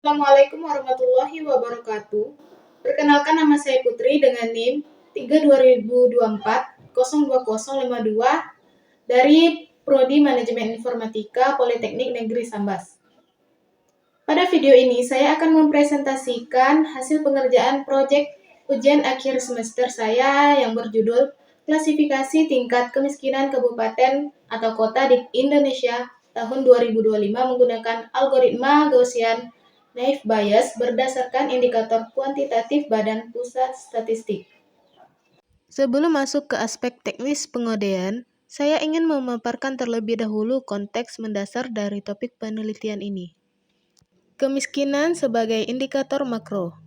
Assalamualaikum warahmatullahi wabarakatuh. Perkenalkan, nama saya Putri dengan NIM 3/2024 dari Prodi Manajemen Informatika Politeknik Negeri Sambas. Pada video ini saya akan mempresentasikan hasil pengerjaan proyek ujian akhir semester saya yang berjudul Klasifikasi Tingkat Kemiskinan Kabupaten atau Kota di Indonesia tahun 2025 menggunakan algoritma Gaussian Naive Bayes berdasarkan indikator kuantitatif Badan Pusat Statistik. Sebelum masuk ke aspek teknis pengodean, saya ingin memaparkan terlebih dahulu konteks mendasar dari topik penelitian ini. Kemiskinan sebagai indikator makro.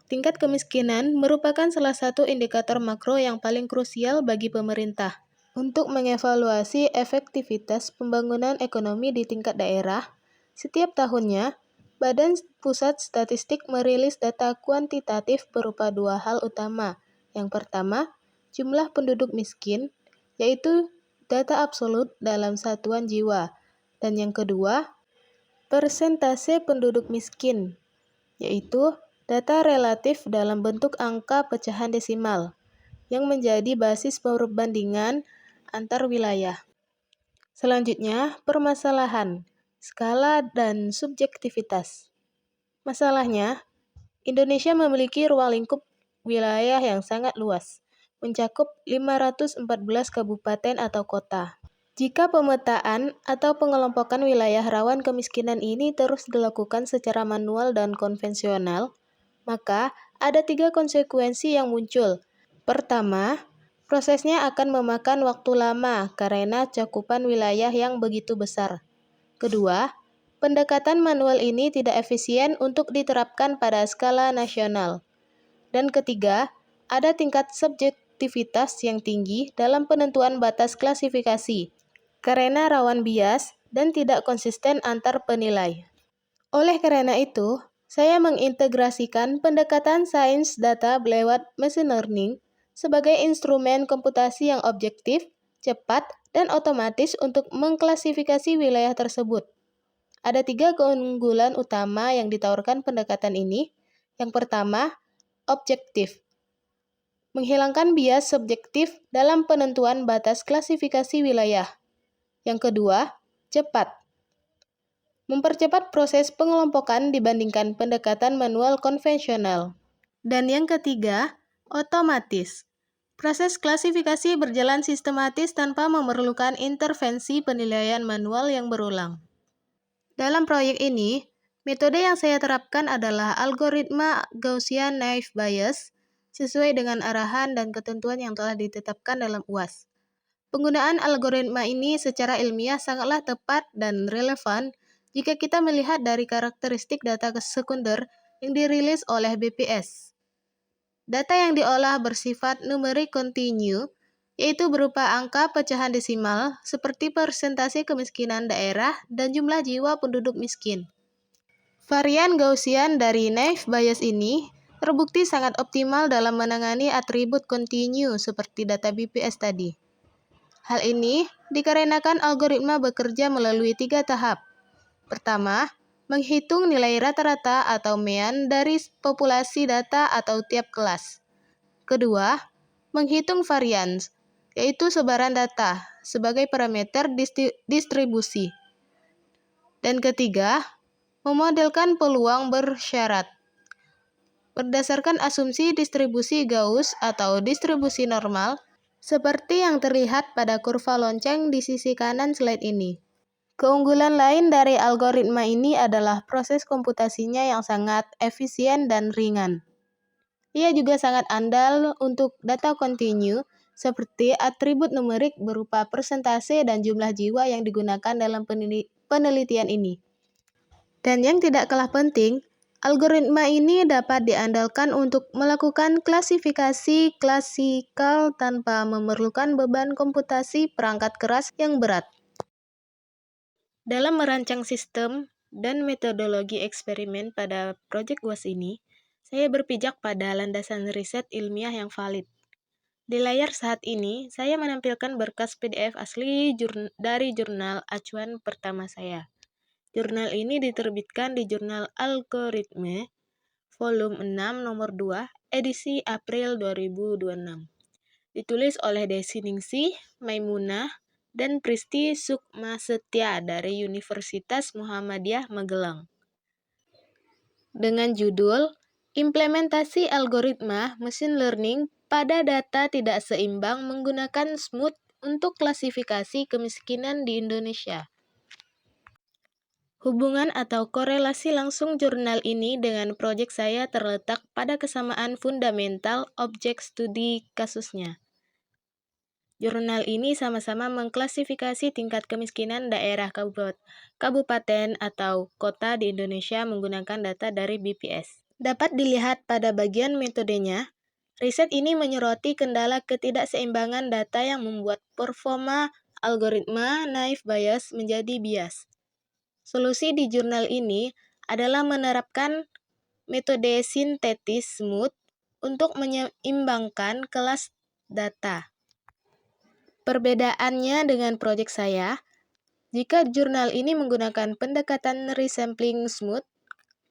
Tingkat kemiskinan merupakan salah satu indikator makro yang paling krusial bagi pemerintah untuk mengevaluasi efektivitas pembangunan ekonomi di tingkat daerah. Setiap tahunnya, Badan Pusat Statistik merilis data kuantitatif berupa dua hal utama. Yang pertama, jumlah penduduk miskin, yaitu data absolut dalam satuan jiwa. Dan yang kedua, persentase penduduk miskin, yaitu data relatif dalam bentuk angka pecahan desimal, yang menjadi basis perbandingan antar wilayah. Selanjutnya, permasalahan, skala, dan subjektivitas. Masalahnya, Indonesia memiliki ruang lingkup wilayah yang sangat luas, mencakup 514 kabupaten atau kota. Jika pemetaan atau pengelompokan wilayah rawan kemiskinan ini terus dilakukan secara manual dan konvensional, maka ada 3 konsekuensi yang muncul. Pertama, prosesnya akan memakan waktu lama karena cakupan wilayah yang begitu besar. Kedua, pendekatan manual ini tidak efisien untuk diterapkan pada skala nasional. Dan ketiga, ada tingkat subjektivitas yang tinggi dalam penentuan batas klasifikasi, karena rawan bias dan tidak konsisten antar penilai. Oleh karena itu, saya mengintegrasikan pendekatan sains data lewat machine learning sebagai instrumen komputasi yang objektif, cepat, dan otomatis untuk mengklasifikasi wilayah tersebut. Ada 3 keunggulan utama yang ditawarkan pendekatan ini. Yang pertama, objektif. Menghilangkan bias subjektif dalam penentuan batas klasifikasi wilayah. Yang kedua, cepat. Mempercepat proses pengelompokan dibandingkan pendekatan manual konvensional. Dan yang ketiga, otomatis. Proses klasifikasi berjalan sistematis tanpa memerlukan intervensi penilaian manual yang berulang. Dalam proyek ini, metode yang saya terapkan adalah algoritma Gaussian Naive Bayes sesuai dengan arahan dan ketentuan yang telah ditetapkan dalam UAS. Penggunaan algoritma ini secara ilmiah sangatlah tepat dan relevan jika kita melihat dari karakteristik data sekunder yang dirilis oleh BPS. Data yang diolah bersifat numerik kontinu, yaitu berupa angka pecahan desimal seperti persentase kemiskinan daerah dan jumlah jiwa penduduk miskin. Varian Gaussian dari Naive Bayes ini terbukti sangat optimal dalam menangani atribut kontinu seperti data BPS tadi. Hal ini dikarenakan algoritma bekerja melalui 3 tahap. Pertama, menghitung nilai rata-rata atau mean dari populasi data atau tiap kelas. Kedua, menghitung varians, yaitu sebaran data, sebagai parameter distribusi. Dan ketiga, memodelkan peluang bersyarat. Berdasarkan asumsi distribusi Gauss atau distribusi normal, seperti yang terlihat pada kurva lonceng di sisi kanan slide ini. Keunggulan lain dari algoritma ini adalah proses komputasinya yang sangat efisien dan ringan. Ia juga sangat andal untuk data kontinu, seperti atribut numerik berupa persentase dan jumlah jiwa yang digunakan dalam penelitian ini. Dan yang tidak kalah penting, algoritma ini dapat diandalkan untuk melakukan klasifikasi klasikal tanpa memerlukan beban komputasi perangkat keras yang berat. Dalam merancang sistem dan metodologi eksperimen pada proyek UAS ini, saya berpijak pada landasan riset ilmiah yang valid. Di layar saat ini, saya menampilkan berkas PDF asli dari jurnal acuan pertama saya. Jurnal ini diterbitkan di Jurnal Algoritme, volume 6 nomor 2, edisi April 2026. Ditulis oleh Desi Ningsih, Maimunah, dan Pristi Sukmasetia dari Universitas Muhammadiyah Magelang. Dengan judul Implementasi Algoritma Machine Learning pada Data Tidak Seimbang Menggunakan SMOOT untuk Klasifikasi Kemiskinan di Indonesia. Hubungan atau korelasi langsung jurnal ini dengan proyek saya terletak pada kesamaan fundamental objek studi kasusnya. Jurnal ini sama-sama mengklasifikasi tingkat kemiskinan daerah kabupaten atau kota di Indonesia menggunakan data dari BPS. Dapat dilihat pada bagian metodenya, riset ini menyoroti kendala ketidakseimbangan data yang membuat performa algoritma naive Bayes menjadi bias. Solusi di jurnal ini adalah menerapkan metode sintetis SMOOT untuk menyeimbangkan kelas data. Perbedaannya dengan proyek saya, jika jurnal ini menggunakan pendekatan resampling SMOOT,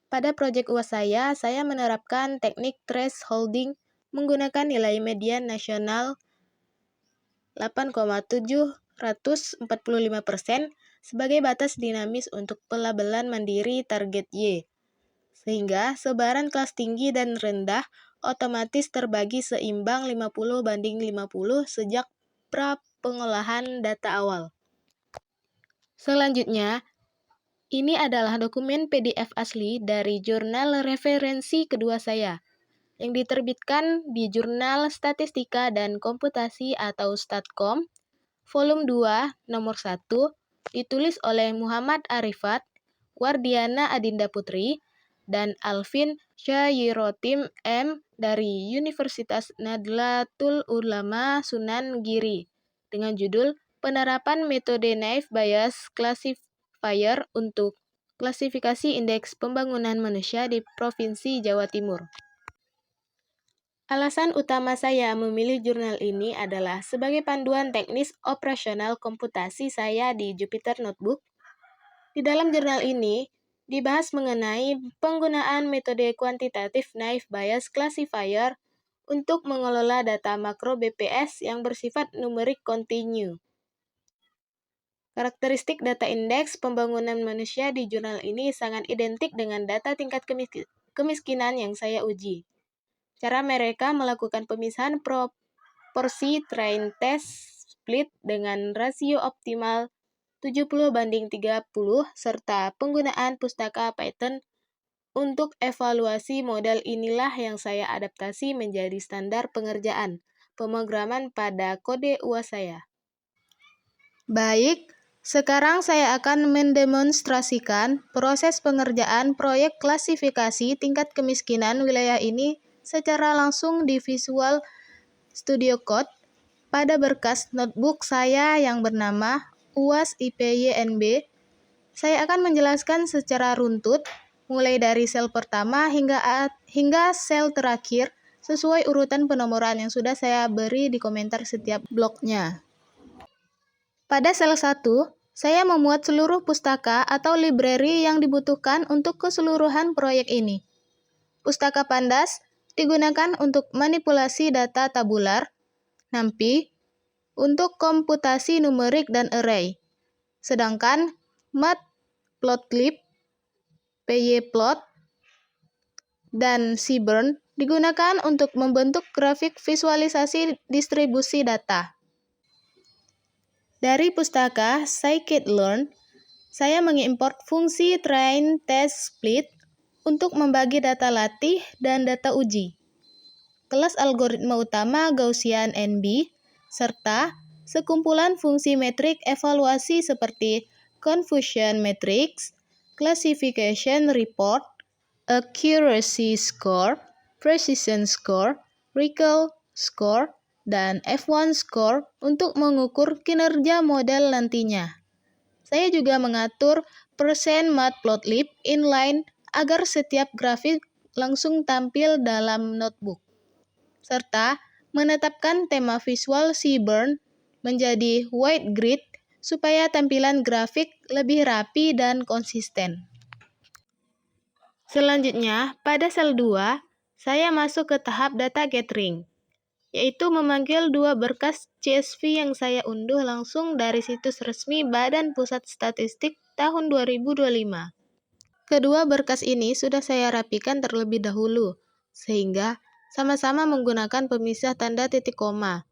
pada proyek UAS saya menerapkan teknik thresholding menggunakan nilai median nasional 8,745% sebagai batas dinamis untuk pelabelan mandiri target Y, sehingga sebaran kelas tinggi dan rendah otomatis terbagi seimbang 50/50 sejak pra-pengolahan data awal. Selanjutnya, ini adalah dokumen PDF asli dari jurnal referensi kedua saya, yang diterbitkan di Jurnal Statistika dan Komputasi atau Statkom, volume 2, nomor 1, ditulis oleh Muhammad Arifat, Wardiana Adinda Putri, dan Alvin Syahirotim M. dari Universitas Nadlatul Ulama Sunan Giri, dengan judul Penerapan Metode Naive Bayes Classifier untuk Klasifikasi Indeks Pembangunan Manusia di Provinsi Jawa Timur. Alasan utama saya memilih jurnal ini adalah sebagai panduan teknis operasional komputasi saya di Jupyter Notebook. Di dalam jurnal ini, dibahas mengenai penggunaan metode kuantitatif naive Bayes classifier untuk mengelola data makro BPS yang bersifat numerik kontinu. Karakteristik data indeks pembangunan manusia di jurnal ini sangat identik dengan data tingkat kemiskinan yang saya uji. Cara mereka melakukan pemisahan proporsi train test split dengan rasio optimal 70/30 serta penggunaan pustaka Python untuk evaluasi model inilah yang saya adaptasi menjadi standar pengerjaan pemrograman pada kode UAS saya. Baik, sekarang saya akan mendemonstrasikan proses pengerjaan proyek klasifikasi tingkat kemiskinan wilayah ini secara langsung di Visual Studio Code pada berkas notebook saya yang bernama UAS IPYNB. Saya akan menjelaskan secara runtut, mulai dari sel pertama hingga sel terakhir, sesuai urutan penomoran yang sudah saya beri di komentar setiap bloknya. Pada sel 1, saya memuat seluruh pustaka atau library yang dibutuhkan untuk keseluruhan proyek ini. Pustaka Pandas digunakan untuk manipulasi data tabular, NumPy, untuk komputasi numerik dan array. Sedangkan Matplotlib, pyplot, dan Seaborn digunakan untuk membentuk grafik visualisasi distribusi data. Dari pustaka scikit-learn, saya mengimport fungsi train test split untuk membagi data latih dan data uji, kelas algoritma utama Gaussian NB, serta sekumpulan fungsi metrik evaluasi seperti confusion matrix, classification report, accuracy score, precision score, recall score, dan F1 score untuk mengukur kinerja model nantinya. Saya juga mengatur persen Matplotlib inline agar setiap grafik langsung tampil dalam notebook, serta menetapkan tema visual Seaborn menjadi white grid supaya tampilan grafik lebih rapi dan konsisten. Selanjutnya, pada sel 2, saya masuk ke tahap data gathering, yaitu memanggil dua berkas CSV yang saya unduh langsung dari situs resmi Badan Pusat Statistik tahun 2025. Kedua berkas ini sudah saya rapikan terlebih dahulu, sehingga sama-sama menggunakan pemisah tanda titik koma.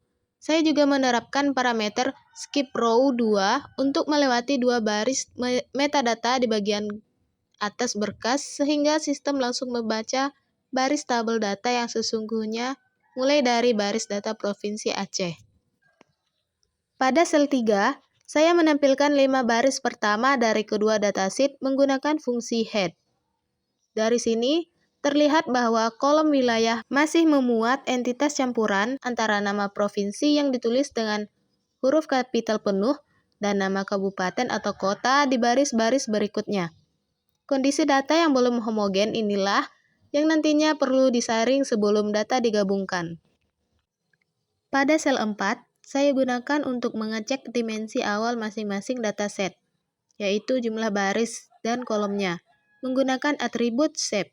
Saya juga menerapkan parameter skip row 2 untuk melewati dua baris metadata di bagian atas berkas sehingga sistem langsung membaca baris tabel data yang sesungguhnya mulai dari baris data Provinsi Aceh. Pada sel 3, saya menampilkan 5 baris pertama dari kedua datasheet menggunakan fungsi head. Dari sini, terlihat bahwa kolom wilayah masih memuat entitas campuran antara nama provinsi yang ditulis dengan huruf kapital penuh dan nama kabupaten atau kota di baris-baris berikutnya. Kondisi data yang belum homogen inilah yang nantinya perlu disaring sebelum data digabungkan. Pada sel 4, saya gunakan untuk mengecek dimensi awal masing-masing dataset, yaitu jumlah baris dan kolomnya, menggunakan atribut shape.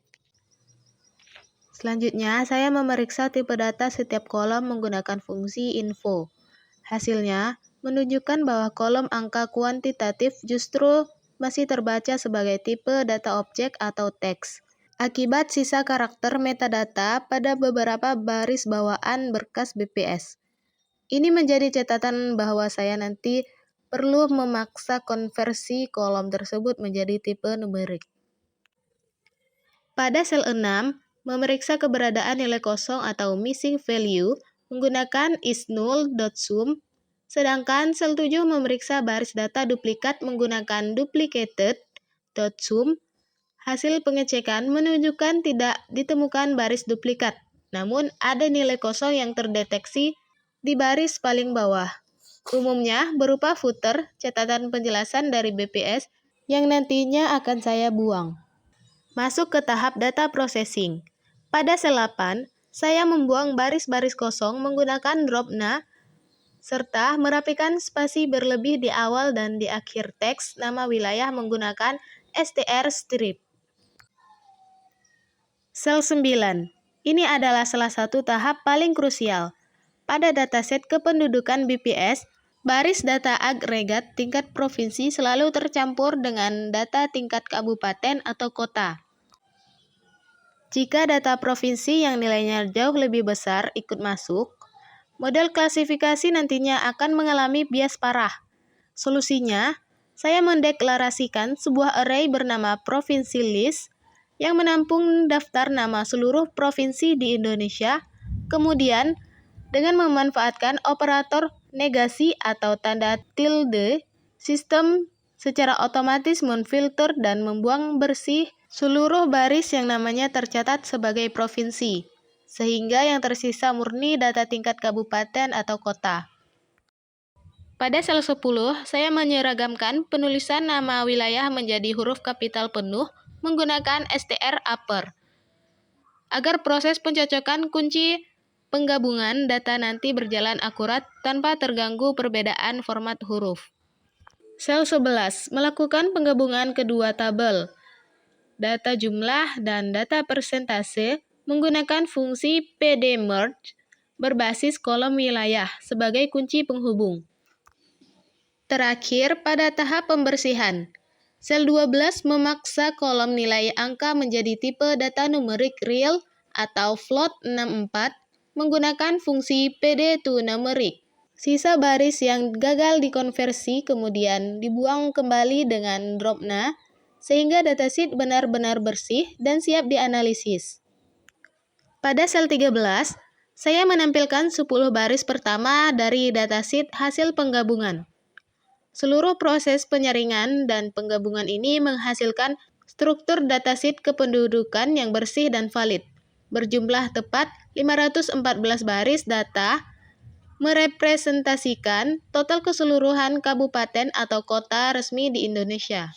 Selanjutnya, saya memeriksa tipe data setiap kolom menggunakan fungsi info. Hasilnya, menunjukkan bahwa kolom angka kuantitatif justru masih terbaca sebagai tipe data objek atau teks, akibat sisa karakter metadata pada beberapa baris bawaan berkas BPS. Ini menjadi catatan bahwa saya nanti perlu memaksa konversi kolom tersebut menjadi tipe numerik. Pada sel 6, memeriksa keberadaan nilai kosong atau missing value menggunakan isNull.sum, sedangkan sel 7 memeriksa baris data duplikat menggunakan duplicated.sum. Hasil pengecekan menunjukkan tidak ditemukan baris duplikat, namun ada nilai kosong yang terdeteksi di baris paling bawah. Umumnya berupa footer, catatan penjelasan dari BPS yang nantinya akan saya buang. Masuk ke tahap data processing. Pada sel 8, saya membuang baris-baris kosong menggunakan drop-na serta merapikan spasi berlebih di awal dan di akhir teks nama wilayah menggunakan str strip. Sel 9. Ini adalah salah satu tahap paling krusial. Pada dataset kependudukan BPS, baris data agregat tingkat provinsi selalu tercampur dengan data tingkat kabupaten atau kota. Jika data provinsi yang nilainya jauh lebih besar ikut masuk, model klasifikasi nantinya akan mengalami bias parah. Solusinya, saya mendeklarasikan sebuah array bernama provinsi list yang menampung daftar nama seluruh provinsi di Indonesia, kemudian dengan memanfaatkan operator negasi atau tanda tilde, sistem secara otomatis memfilter dan membuang bersih seluruh baris yang namanya tercatat sebagai provinsi, sehingga yang tersisa murni data tingkat kabupaten atau kota. Pada sel 10, saya menyeragamkan penulisan nama wilayah menjadi huruf kapital penuh menggunakan str upper, agar proses pencocokan kunci penggabungan data nanti berjalan akurat tanpa terganggu perbedaan format huruf. Sel 11, melakukan penggabungan kedua tabel, data jumlah dan data persentase menggunakan fungsi pdmerge berbasis kolom wilayah sebagai kunci penghubung. Terakhir, pada tahap pembersihan, sel 12 memaksa kolom nilai angka menjadi tipe data numerik real atau float 64 menggunakan fungsi pd2numeric. Sisa baris yang gagal dikonversi kemudian dibuang kembali dengan drop-na sehingga datasheet benar-benar bersih dan siap dianalisis. Pada sel 13, saya menampilkan 10 baris pertama dari datasheet hasil penggabungan. Seluruh proses penyaringan dan penggabungan ini menghasilkan struktur datasheet kependudukan yang bersih dan valid, berjumlah tepat 514 baris data, merepresentasikan total keseluruhan kabupaten atau kota resmi di Indonesia.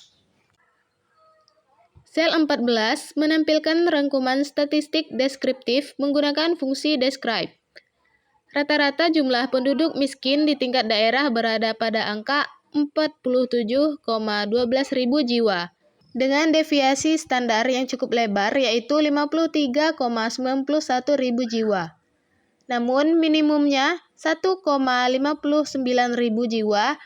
Sel 14 menampilkan rangkuman statistik deskriptif menggunakan fungsi describe. Rata-rata jumlah penduduk miskin di tingkat daerah berada pada angka ribu jiwa, dengan deviasi standar yang cukup lebar yaitu 53,91 ribu jiwa. Namun minimumnya 1,59 ribu jiwa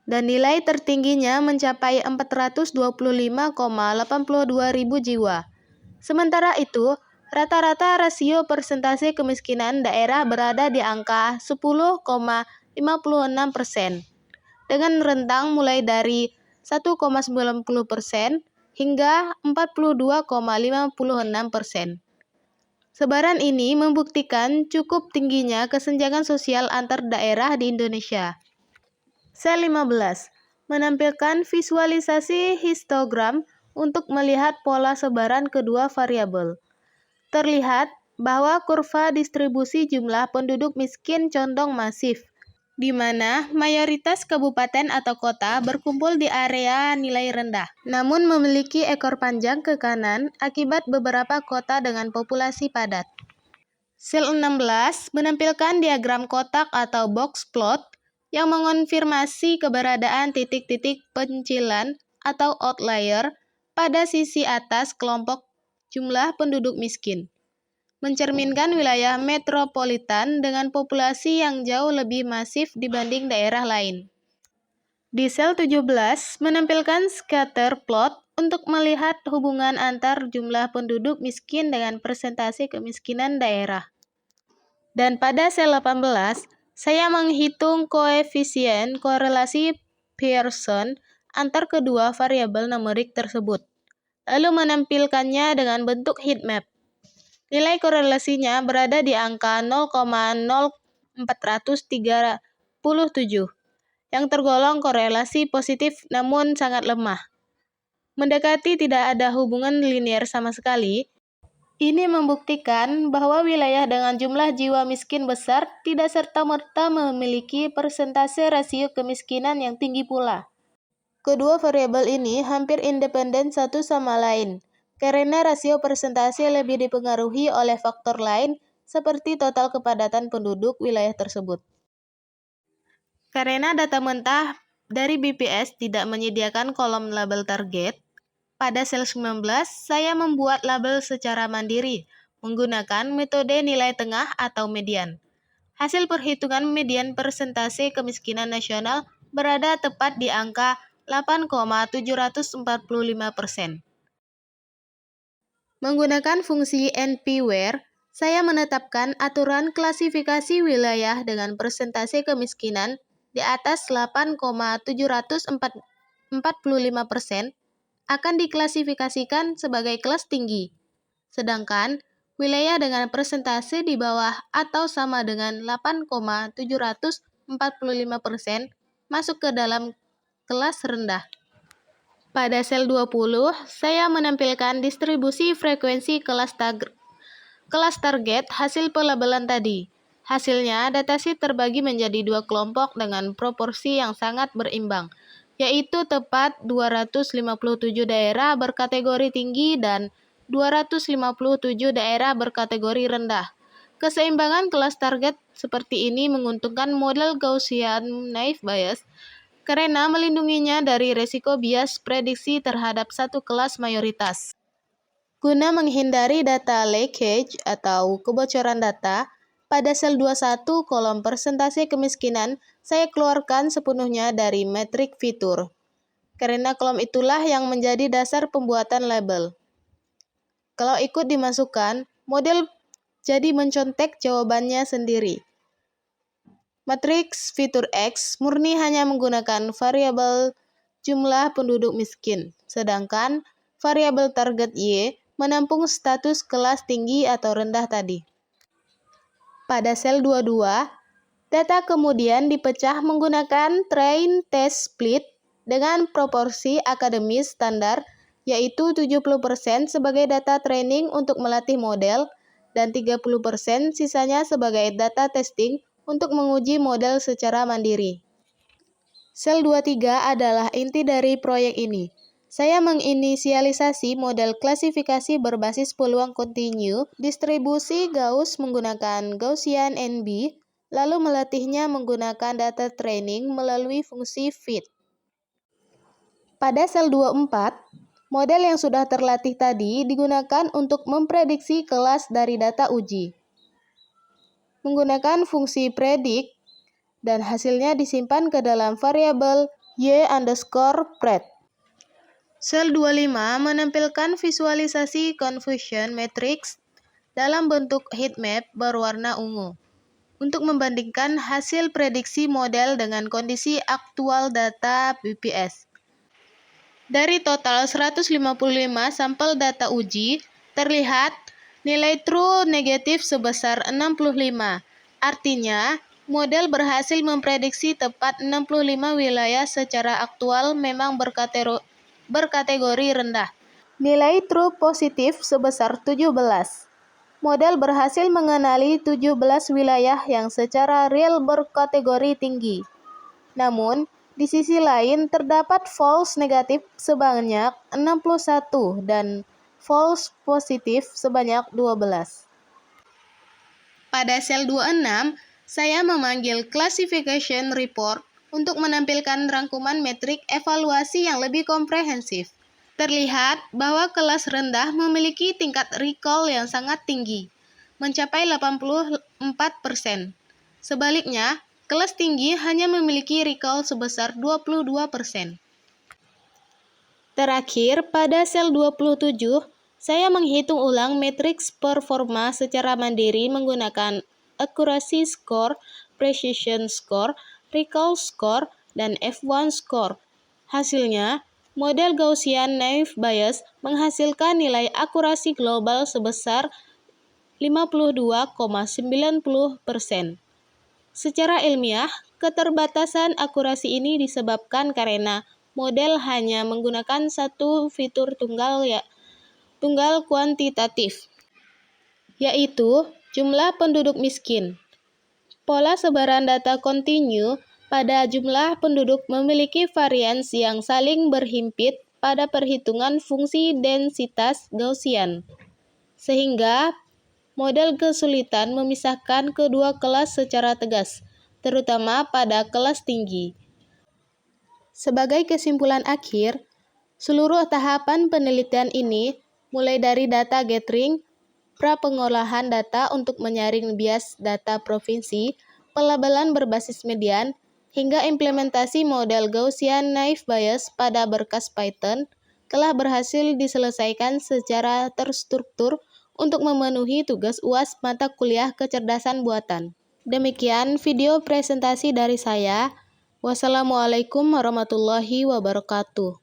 dan nilai tertingginya mencapai 425,82 ribu jiwa. Sementara itu, rata-rata rasio persentase kemiskinan daerah berada di angka 10,56%, dengan rentang mulai dari 1,90% hingga 42,56%. Sebaran ini membuktikan cukup tingginya kesenjangan sosial antar daerah di Indonesia. Sel 15 menampilkan visualisasi histogram untuk melihat pola sebaran kedua variabel. Terlihat bahwa kurva distribusi jumlah penduduk miskin condong masif, di mana mayoritas kabupaten atau kota berkumpul di area nilai rendah, namun memiliki ekor panjang ke kanan akibat beberapa kota dengan populasi padat. Sel 16 menampilkan diagram kotak atau box plot yang mengonfirmasi keberadaan titik-titik pencilan atau outlier pada sisi atas kelompok jumlah penduduk miskin, mencerminkan wilayah metropolitan dengan populasi yang jauh lebih masif dibanding daerah lain. Di sel 17 menampilkan scatter plot untuk melihat hubungan antar jumlah penduduk miskin dengan persentase kemiskinan daerah. Dan pada sel 18, saya menghitung koefisien korelasi Pearson antar kedua variabel numerik tersebut, lalu menampilkannya dengan bentuk heat map. Nilai korelasinya berada di angka 0,0437, yang tergolong korelasi positif namun sangat lemah. Mendekati tidak ada hubungan linier sama sekali. Ini membuktikan bahwa wilayah dengan jumlah jiwa miskin besar tidak serta-merta memiliki persentase rasio kemiskinan yang tinggi pula. Kedua variabel ini hampir independen satu sama lain, karena rasio persentase lebih dipengaruhi oleh faktor lain seperti total kepadatan penduduk wilayah tersebut. Karena data mentah dari BPS tidak menyediakan kolom label target, pada sel 19 saya membuat label secara mandiri menggunakan metode nilai tengah atau median. Hasil perhitungan median persentase kemiskinan nasional berada tepat di angka 8,745%. Menggunakan fungsi NP-WHERE, saya menetapkan aturan klasifikasi wilayah dengan persentase kemiskinan di atas 8,745% akan diklasifikasikan sebagai kelas tinggi, sedangkan wilayah dengan persentase di bawah atau sama dengan 8,745% masuk ke dalam kelas rendah. Pada sel 20, saya menampilkan distribusi frekuensi kelas target hasil pelabelan tadi. Hasilnya, datasheet terbagi menjadi dua kelompok dengan proporsi yang sangat berimbang, yaitu tepat 257 daerah berkategori tinggi dan 257 daerah berkategori rendah. Keseimbangan kelas target seperti ini menguntungkan model Gaussian naive Bayes karena melindunginya dari risiko bias prediksi terhadap satu kelas mayoritas. Guna menghindari data leakage atau kebocoran data, pada sel 21 kolom persentase kemiskinan saya keluarkan sepenuhnya dari metrik fitur, karena kolom itulah yang menjadi dasar pembuatan label. Kalau ikut dimasukkan, model jadi mencontek jawabannya sendiri. Matriks fitur X murni hanya menggunakan variabel jumlah penduduk miskin, sedangkan variabel target Y menampung status kelas tinggi atau rendah tadi. Pada sel 22, data kemudian dipecah menggunakan train test split dengan proporsi akademis standar, yaitu 70% sebagai data training untuk melatih model dan 30% sisanya sebagai data testing untuk menguji model secara mandiri. Sel 23 adalah inti dari proyek ini. Saya menginisialisasi model klasifikasi berbasis peluang kontinu distribusi Gauss menggunakan Gaussian NB, lalu melatihnya menggunakan data training melalui fungsi fit. Pada sel 24, model yang sudah terlatih tadi digunakan untuk memprediksi kelas dari data uji. Menggunakan fungsi predict dan hasilnya disimpan ke dalam variabel y_pred. Sel 25 menampilkan visualisasi confusion matrix dalam bentuk heatmap berwarna ungu untuk membandingkan hasil prediksi model dengan kondisi aktual data BPS. Dari total 155 sampel data uji, terlihat nilai true negatif sebesar 65. Artinya, model berhasil memprediksi tepat 65 wilayah secara aktual memang berkategori rendah. Nilai true positif sebesar 17. Model berhasil mengenali 17 wilayah yang secara real berkategori tinggi. Namun, di sisi lain terdapat false negatif sebanyak 61 dan false positif sebanyak 12. Pada sel 26, saya memanggil classification report untuk menampilkan rangkuman metrik evaluasi yang lebih komprehensif. Terlihat bahwa kelas rendah memiliki tingkat recall yang sangat tinggi, mencapai 84%. Sebaliknya, kelas tinggi hanya memiliki recall sebesar 22%. Terakhir, pada sel 27, saya menghitung ulang matriks performa secara mandiri menggunakan accuracy score, precision score, recall score, dan F1 score. Hasilnya, model Gaussian naive Bayes menghasilkan nilai akurasi global sebesar 52,90%. Secara ilmiah, keterbatasan akurasi ini disebabkan karena model hanya menggunakan satu fitur tunggal kuantitatif, yaitu jumlah penduduk miskin. Pola sebaran data kontinu pada jumlah penduduk memiliki varians yang saling berhimpit pada perhitungan fungsi densitas Gaussian, sehingga model kesulitan memisahkan kedua kelas secara tegas, terutama pada kelas tinggi. Sebagai kesimpulan akhir, seluruh tahapan penelitian ini, mulai dari data gathering, pra-pengolahan data untuk menyaring bias data provinsi, pelabelan berbasis median, hingga implementasi model Gaussian naive Bayes pada berkas Python, telah berhasil diselesaikan secara terstruktur untuk memenuhi tugas UAS mata kuliah kecerdasan buatan. Demikian video presentasi dari saya. Wassalamualaikum warahmatullahi wabarakatuh.